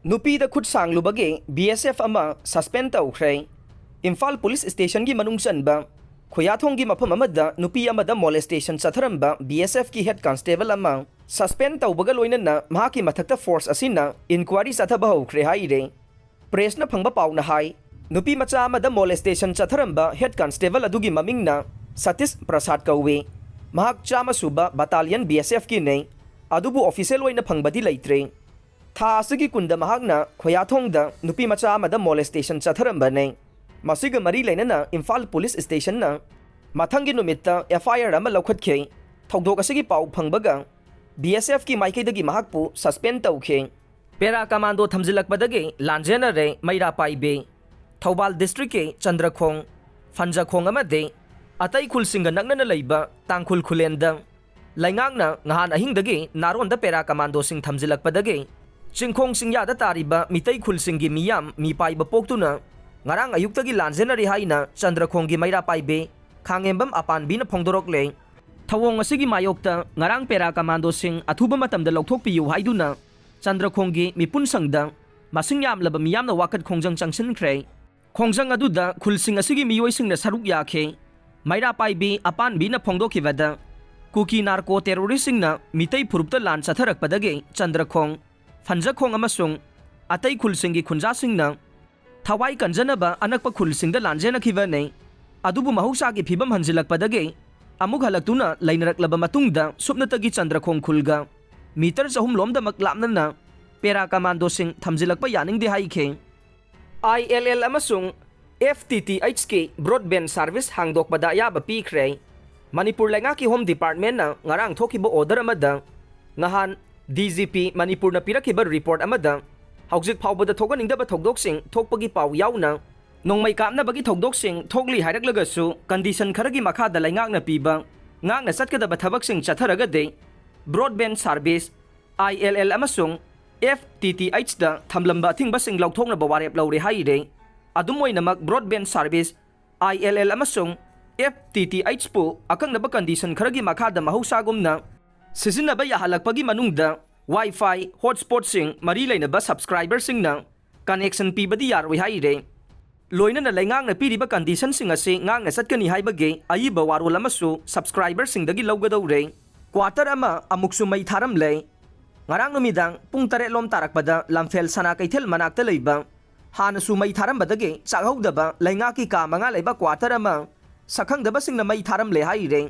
नुपीदा खुद सांगलुबगे BSF अमा suspend तौख्रे Imphal police station की मनुंग चनबा खोयाथोंग की मफम अमदा नुपी अमदा मोलेस्टेशन चथरंबा BSF की हेड कांस्टेबल अमा सस्पेंड तौबगा लोइनना महाकी मथक्ता फोर्स असिना इंक्वायरी चथबा हौख्रे हाइरे प्रेसना फंगबा पाउना हाई नुपी मचा अमदा molestation चथरंबा head constable अदुगी ममिंगना Satish Prasad कौवे महाक चामा सुबा बटालियन BSF की ने अदुबु ऑफिशियल ओइना फंगबदी लैत्रे था असगी कुंदा महागना खोयाथोंगदा नुपी मचा अमदा मोलेस्टेशन चथरंबने मसिग मरी लेनना इम्फाल पुलिस स्टेशन ना मथंगी नुमित्ता FIR अमा लौखतखे थौदोक असगी पाउ फंगबगा BSF की माइकेदगी महाकपु सस्पेंड तौखे पेरा कमांडो थमजिलकपदगे लांजेनरे मैरा पाइबे थौबाल डिस्ट्रिक्ट के चंद्रखोंग फंजाखोंग अमदे अतई खुलसिंग नगनना लैबा तांखुल खुलेंदा लैंगांगना nghan ahingdagi naronda पेरा कमांडो सिंग थमजिलकपदगे चिंखोंग सिंगयादा तारिबा मितई खुलसिंगी मियाम मी पाइबा पोक्तुना ngarang ayuktagi lanjenari haina चंद्रखोंगी मैरा पाइबे खांगेंबम अपानबीना फोंदोरकले थवोंग असigi mayokta ngarang पेरा कमांडो सिंग अथुबा मतमदा लौथोकपियु हाइदुना चंद्रखोंगी मिपुन संगदा मसिंग यामलबा मियामना वाकत खोंजंग चंगसिनख्रे खोंजंग अदुदा खुलसिंग असigi मियोइसिंगना सरुक याखे मैरा पाइबे अपानबीना फोंदोखिबदा कुकी नार्को टेरोरिस्टिंगना मितई फुरुपता लान चथरकपदगे चंद्रखोंग फंजाखोंग अमसुंग अतई खुलसिंगी खुंजासिंगना थवाई कंजनबा अनकपा खुलसिंगदा लांजेनखिबने अदुबु महौसागी फिबम हंजिलकपदगे अमुक हलक्तुना लैनरकलबा मतुंगदा सुपनतगी चंद्रखोंग खुलगा मीटर चहुम लोमदमक लापनना पेरा कमांडो सिंग थमजिलकपा यानिंगदे हाइखे ILL अमसुंग FTTH के ब्रॉडबैंड सर्विस हांगदोकपदा याबा पीख्रे मणिपुर लेंगा की होम डिपार्टमेंट ना ngarang थोकिबा ऑर्डर अमदा ngahan DGP मणिपुर ना पिरकिबा रिपोर्ट अमदा हौजिक फाउबदा थोगनिंगदबा थौदोकसिंग थोकपगी पाउ याउना नोंमै कामनाबगी थौदोकसिंग थोगली हाइरकलगसु कंडीशन खरगी मखादा लैंगांगना पीबा ngang चटकदबा थबकसिंग चथरगदे ब्रॉडबैंड सर्विस ILL अमसुंग FTTH दा थमलंबा थिंगबसिंग लौथोंगनबा वारेप लौरे हाइरे अदुमोइनमक ब्रॉडबैंड सर्विस ILL अमसुंग FTTH पु अकंगनबा कंडीशन खरगी मखादा महौसागुमना सिजिनबा याहलकपगी मनुंगदा वाईफाई हॉटस्पॉट सिंग मरी लेनबा सब्सक्राइबर सिंगना कनेक्शन पीबदी यारोइ हाइरे लोइनना लैंगांगना पीरिबा कंडीशन सिंग असे ngang चटकनी हाइबगे अयिबा वारोल अमसु सब्सक्राइबर सिंगदगी लौगदौरे क्वार्टर अमा अमुकसु मै थारमले ngarang numiदang पुंग 8 लोम तारकपदा लमफेल सना कैथेल मनाक्ता लैबा हानसु मै थारमबदगे चागहौदबा लैंगा की का मंगा लैबा क्वार्टर अमा सखंगदबा सिंगना मै थारमले हाइरे